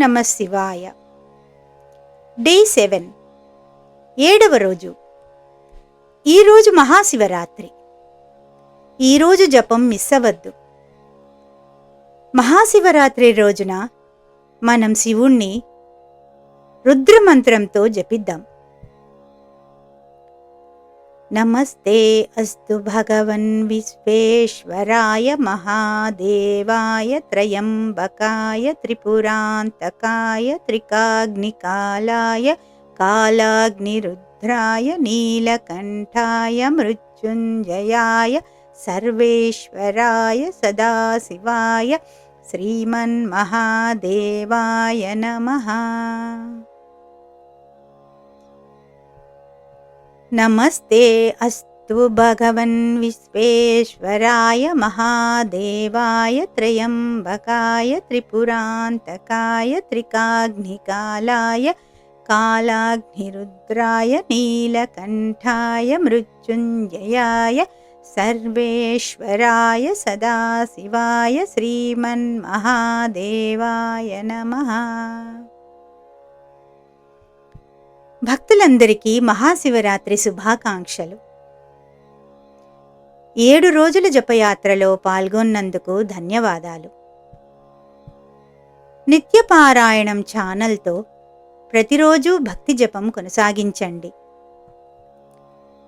నమ శివాయ. డే 7, 7వ రోజు. ఈరోజు మహాశివరాత్రి. ఈరోజు జపం మిస్ అవ్వద్దు. మహాశివరాత్రి రోజున మనం శివుణ్ణి రుద్రమంత్రంతో జపిద్దాం. నమస్తే అస్తు భగవన్ విశ్వేశ్వరాయ మహాదేవాయ త్రయంబకాయ త్రిపురాంతకాయ త్రికాగ్నికాలాయ కాలాగ్నిరుద్రాయ నీలకంఠాయ మృత్యుంజయాయ సర్వేశ్వరాయ సదాశివాయ శ్రీమన్మహాదేవాయ నమః. నమస్తే అస్తు భగవన్ విశ్వేశ్వరాయ మహాదేవాయ త్రయంబకాయ త్రిపురాంతకాయ త్రికాగ్నికాలాయ కాలాగ్నిరుద్రాయ నీలకంఠాయ మృత్యుంజయాయ సర్వేశ్వరాయ సదాశివాయ శ్రీమన్మహాదేవాయ నమః. భక్తులందరికీ మహాశివరాత్రి శుభాకాంక్షలు. 7 రోజుల జపయాత్రలో పాల్గొన్నందుకు ధన్యవాదాలు. నిత్యపారాయణం ఛానల్తో ప్రతిరోజు భక్తి జపం కొనసాగించండి.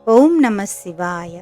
ఓం నమః శివాయ.